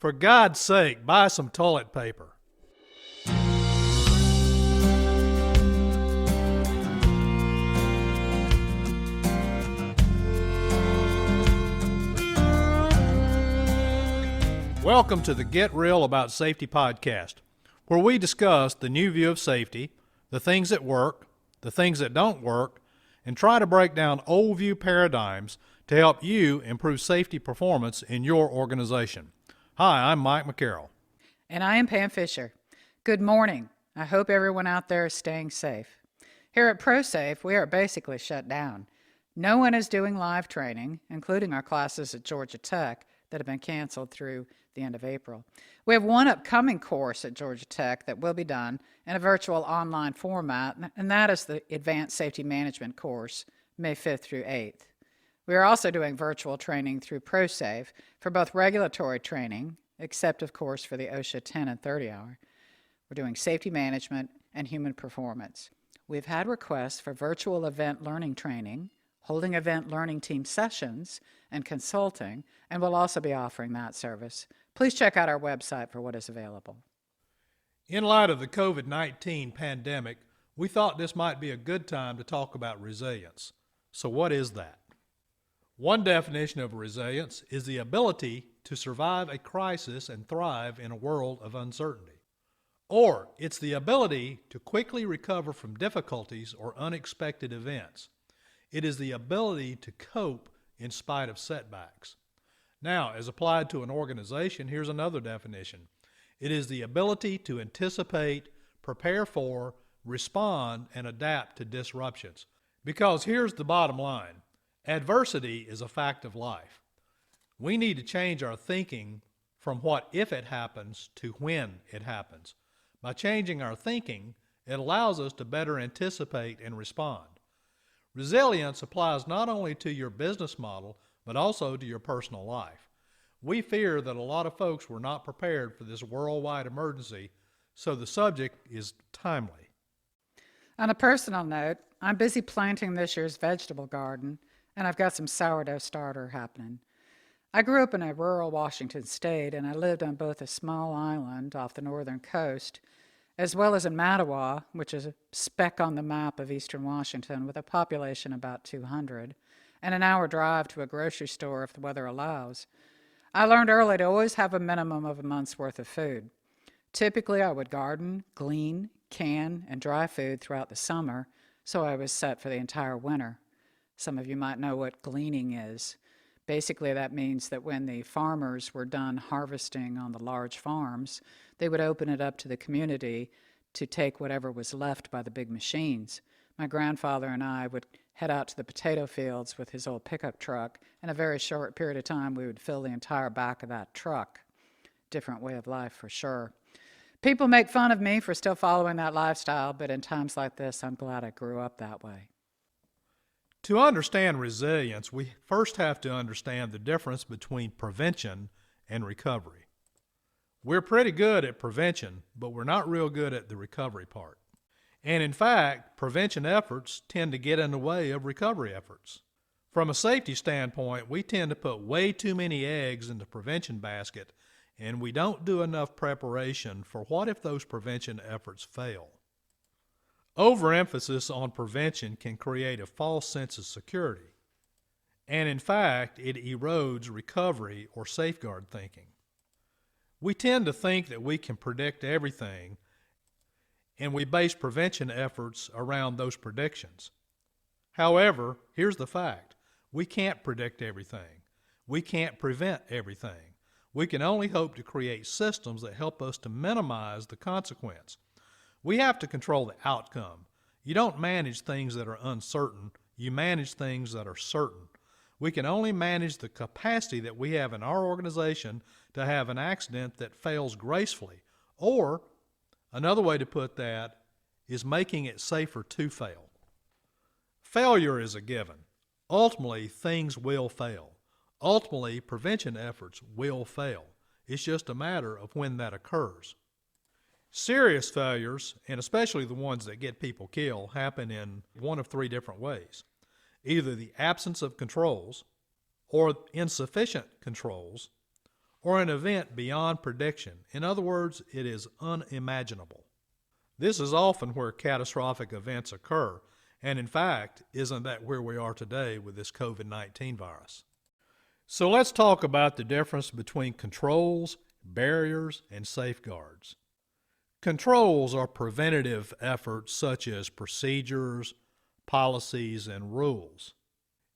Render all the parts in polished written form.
For God's sake, buy some toilet paper. Welcome to the Get Real About Safety podcast, where we discuss the new view of safety, the things that work, the things that don't work, and try to break down old view paradigms to help you improve safety performance in your organization. Hi, I'm Mike McCarroll. And I am Pam Fisher. Good morning. I hope everyone out there is staying safe. Here at ProSafe, we are basically shut down. No one is doing live training, including our classes at Georgia Tech that have been canceled through the end of April. We have one upcoming course at Georgia Tech that will be done in a virtual online format, and that is the Advanced Safety Management course, May 5th through 8th. We are also doing virtual training through ProSafe for both regulatory training, except of course for the OSHA 10 and 30 hour. We're doing safety management and human performance. We've had requests for virtual event learning training, holding event learning team sessions, and consulting, and we'll also be offering that service. Please check out our website for what is available. In light of the COVID-19 pandemic, we thought this might be a good time to talk about resilience. So what is that? One definition of resilience is the ability to survive a crisis and thrive in a world of uncertainty. Or it's the ability to quickly recover from difficulties or unexpected events. It is the ability to cope in spite of setbacks. Now, as applied to an organization, here's another definition. It is the ability to anticipate, prepare for, respond, and adapt to disruptions. Because here's the bottom line. Adversity is a fact of life. We need to change our thinking from what if it happens to when it happens. By changing our thinking, it allows us to better anticipate and respond. Resilience applies not only to your business model, but also to your personal life. We fear that a lot of folks were not prepared for this worldwide emergency, so the subject is timely. On a personal note, I'm busy planting this year's vegetable garden, and I've got some sourdough starter happening. I grew up in a rural Washington state, and I lived on both a small island off the northern coast, as well as in Mattawa, which is a speck on the map of eastern Washington with a population about 200, and an hour drive to a grocery store if the weather allows. I learned early to always have a minimum of a month's worth of food. Typically, I would garden, glean, can, and dry food throughout the summer, so I was set for the entire winter. Some of you might know what gleaning is. Basically, that means that when the farmers were done harvesting on the large farms, they would open it up to the community to take whatever was left by the big machines. My grandfather and I would head out to the potato fields with his old pickup truck. In a very short period of time, we would fill the entire back of that truck. Different way of life for sure. People make fun of me for still following that lifestyle, but in times like this, I'm glad I grew up that way. To understand resilience, we first have to understand the difference between prevention and recovery. We're pretty good at prevention, but we're not real good at the recovery part. And in fact, prevention efforts tend to get in the way of recovery efforts. From a safety standpoint, we tend to put way too many eggs in the prevention basket, and we don't do enough preparation for what if those prevention efforts fail. Overemphasis on prevention can create a false sense of security, and in fact, it erodes recovery or safeguard thinking. We tend to think that we can predict everything, and we base prevention efforts around those predictions. However, here's the fact. We can't predict everything. We can't prevent everything. We can only hope to create systems that help us to minimize the consequence. We have to control the outcome. You don't manage things that are uncertain. You manage things that are certain. We can only manage the capacity that we have in our organization to have an accident that fails gracefully. Or, another way to put that is making it safer to fail. Failure is a given. Ultimately, things will fail. Ultimately, prevention efforts will fail. It's just a matter of when that occurs. Serious failures, and especially the ones that get people killed, happen in one of three different ways. Either the absence of controls, or insufficient controls, or an event beyond prediction. In other words, it is unimaginable. This is often where catastrophic events occur, and in fact, isn't that where we are today with this COVID-19 virus? So let's talk about the difference between controls, barriers, and safeguards. Controls are preventative efforts such as procedures, policies, and rules.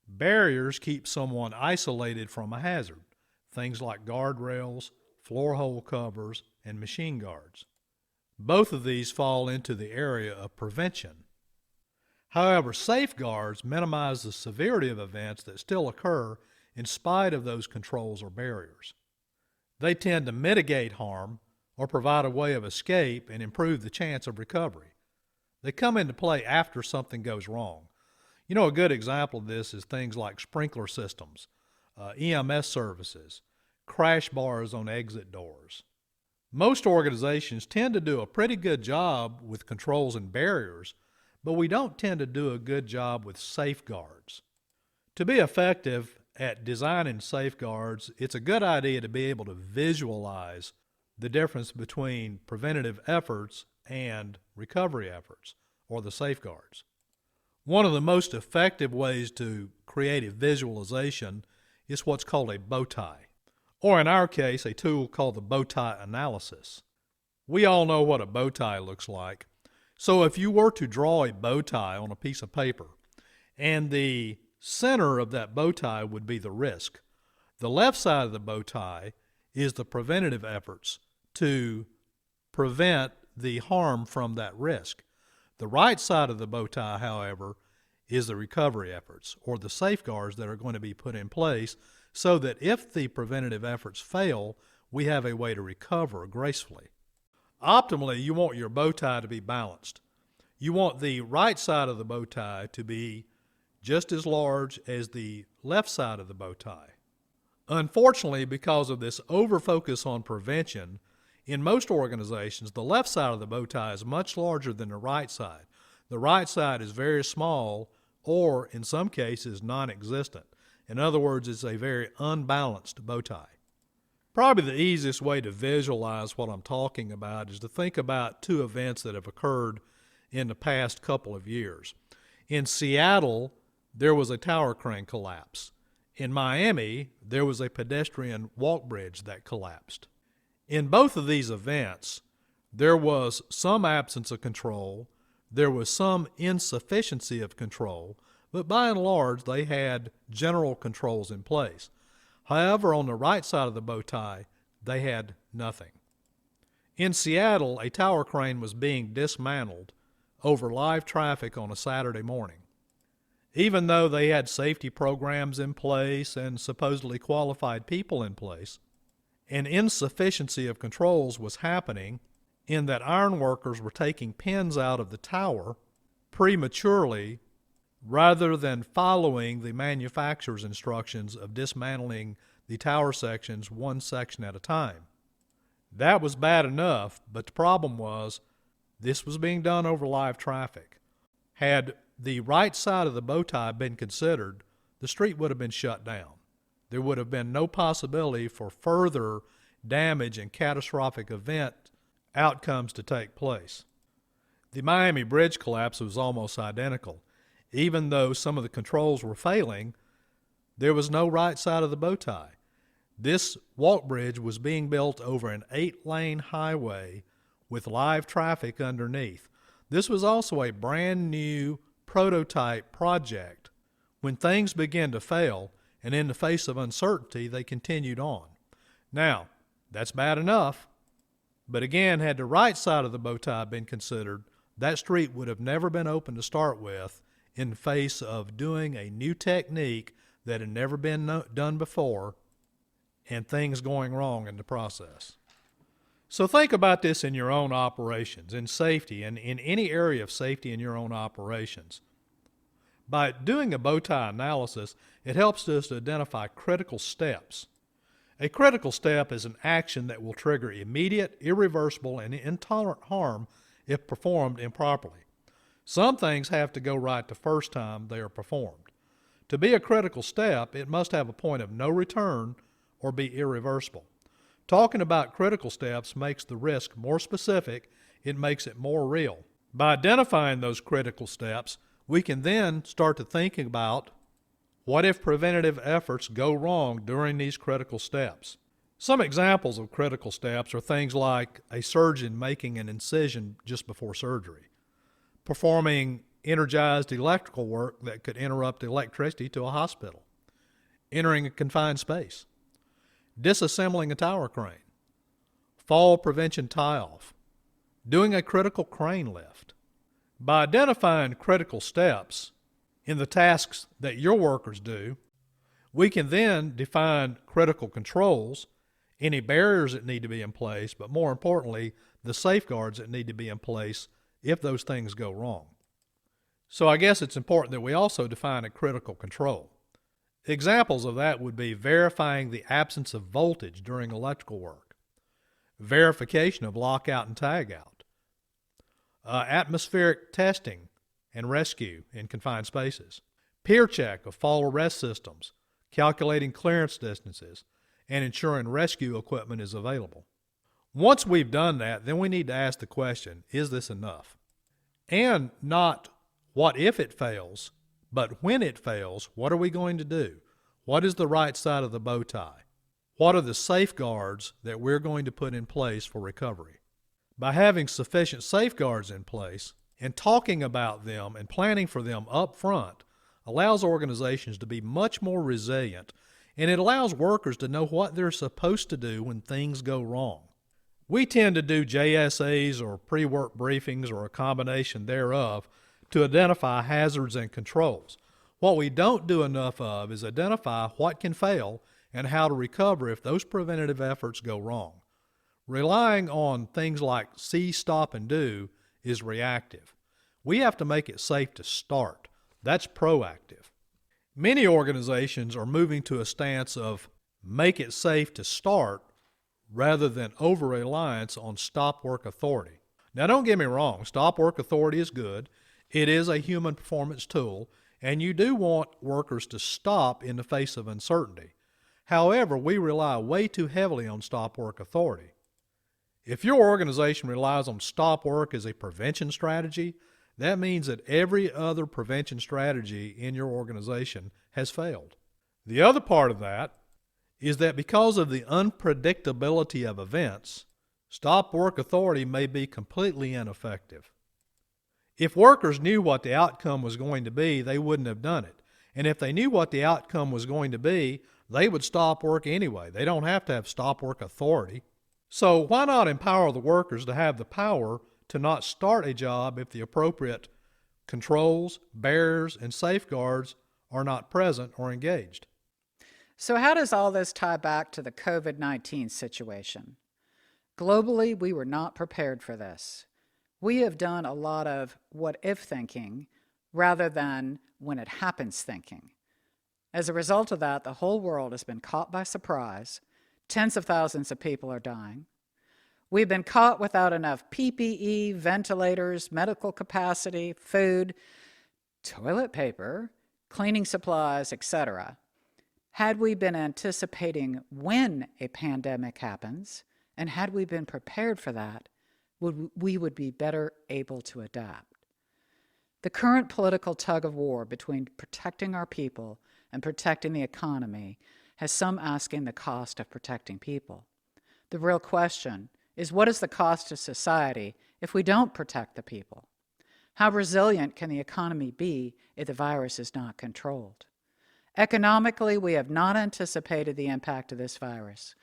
Barriers keep someone isolated from a hazard, things like guardrails, floor hole covers, and machine guards. Both of these fall into the area of prevention. However, safeguards minimize the severity of events that still occur in spite of those controls or barriers. They tend to mitigate harm or provide a way of escape and improve the chance of recovery. They come into play after something goes wrong. You know, a good example of this is things like sprinkler systems, EMS services, crash bars on exit doors. Most organizations tend to do a pretty good job with controls and barriers, but we don't tend to do a good job with safeguards. To be effective at designing safeguards, it's a good idea to be able to visualize the difference between preventative efforts and recovery efforts, or the safeguards. One of the most effective ways to create a visualization is what's called a bow tie, or in our case, a tool called the bow tie analysis. We all know what a bow tie looks like. So if you were to draw a bow tie on a piece of paper, and the center of that bow tie would be the risk, the left side of the bow tie is the preventative efforts to prevent the harm from that risk. The right side of the bow tie, however, is the recovery efforts, or the safeguards that are going to be put in place so that if the preventative efforts fail, we have a way to recover gracefully. Optimally, you want your bow tie to be balanced. You want the right side of the bow tie to be just as large as the left side of the bow tie. Unfortunately, because of this overfocus on prevention, in most organizations, the left side of the bow tie is much larger than the right side. The right side is very small, or in some cases, non-existent. In other words, it's a very unbalanced bow tie. Probably the easiest way to visualize what I'm talking about is to think about two events that have occurred in the past couple of years. In Seattle, there was a tower crane collapse. In Miami, there was a pedestrian walk bridge that collapsed. In both of these events, there was some absence of control, there was some insufficiency of control, but by and large, they had general controls in place. However, on the right side of the bow tie, they had nothing. In Seattle, a tower crane was being dismantled over live traffic on a Saturday morning. Even though they had safety programs in place and supposedly qualified people in place, an insufficiency of controls was happening in that iron workers were taking pins out of the tower prematurely rather than following the manufacturer's instructions of dismantling the tower sections one section at a time. That was bad enough, but the problem was this was being done over live traffic. Had the right side of the bow tie been considered, the street would have been shut down. There would have been no possibility for further damage and catastrophic event outcomes to take place. The Miami bridge collapse was almost identical. Even though some of the controls were failing, there was no right side of the bow tie. This walk bridge was being built over an 8-lane highway with live traffic underneath. This was also a brand new prototype project. When things began to fail, and in the face of uncertainty, they continued on. Now, that's bad enough, but again, had the right side of the bow tie been considered, that street would have never been open to start with in the face of doing a new technique that had never been done before and things going wrong in the process. So think about this in your own operations, in safety, and in any area of safety in your own operations. By doing a bow tie analysis, it helps us to identify critical steps. A critical step is an action that will trigger immediate, irreversible, and intolerant harm if performed improperly. Some things have to go right the first time they are performed. To be a critical step, it must have a point of no return or be irreversible. Talking about critical steps makes the risk more specific, it makes it more real. By identifying those critical steps, we can then start to think about what if preventative efforts go wrong during these critical steps. Some examples of critical steps are things like a surgeon making an incision just before surgery, performing energized electrical work that could interrupt electricity to a hospital, entering a confined space, disassembling a tower crane, fall prevention tie-off, doing a critical crane lift. By identifying critical steps in the tasks that your workers do, we can then define critical controls, any barriers that need to be in place, but more importantly, the safeguards that need to be in place if those things go wrong. So I guess it's important that we also define a critical control. Examples of that would be verifying the absence of voltage during electrical work, verification of lockout and tagout, atmospheric testing and rescue in confined spaces, peer check of fall arrest systems, calculating clearance distances, and ensuring rescue equipment is available. Once we've done that, then we need to ask the question, is this enough? And not what if it fails, but when it fails, what are we going to do? What is the right side of the bow tie? What are the safeguards that we're going to put in place for recovery? By having sufficient safeguards in place and talking about them and planning for them up front allows organizations to be much more resilient, and it allows workers to know what they're supposed to do when things go wrong. We tend to do JSAs or pre-work briefings or a combination thereof to identify hazards and controls. What we don't do enough of is identify what can fail and how to recover if those preventative efforts go wrong. Relying on things like see, stop, and do is reactive. We have to make it safe to start. That's proactive. Many organizations are moving to a stance of make it safe to start rather than over-reliance on stop work authority. Now don't get me wrong, stop work authority is good. It is a human performance tool, and you do want workers to stop in the face of uncertainty. However, we rely way too heavily on stop work authority. If your organization relies on stop work as a prevention strategy, that means that every other prevention strategy in your organization has failed. The other part of that is that because of the unpredictability of events, stop work authority may be completely ineffective. If workers knew what the outcome was going to be, they wouldn't have done it. And if they knew what the outcome was going to be, they would stop work anyway. They don't have to have stop work authority. So why not empower the workers to have the power to not start a job if the appropriate controls, barriers, and safeguards are not present or engaged? So how does all this tie back to the COVID-19 situation? Globally, we were not prepared for this. We have done a lot of what-if thinking rather than when it happens thinking. As a result of that, the whole world has been caught by surprise. Tens of thousands of people are dying. We've been caught without enough PPE, ventilators, medical capacity, food, toilet paper, cleaning supplies, etc. Had we been anticipating when a pandemic happens, and had we been prepared for that, we would be better able to adapt. The current political tug of war between protecting our people and protecting the economy has some asking the cost of protecting people. The real question is, what is the cost to society if we don't protect the people? How resilient can the economy be if the virus is not controlled? Economically, we have not anticipated the impact of this virus.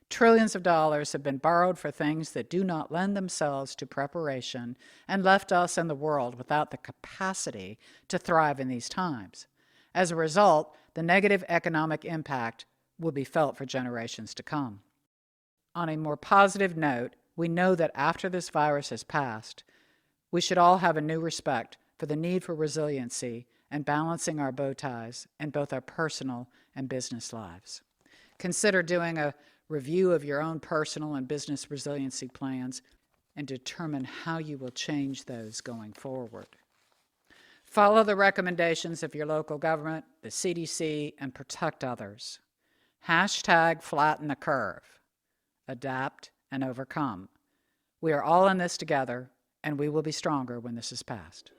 Trillions of dollars have been borrowed for things that do not lend themselves to preparation and left us and the world without the capacity to thrive in these times. As a result, the negative economic impact will be felt for generations to come. On a more positive note, we know that after this virus has passed, we should all have a new respect for the need for resiliency and balancing our bow ties in both our personal and business lives. Consider doing a review of your own personal and business resiliency plans and determine how you will change those going forward. Follow the recommendations of your local government, the CDC, and protect others. #flatten the curve. adapt, and overcome. We are all in this together, and we will be stronger when this is past.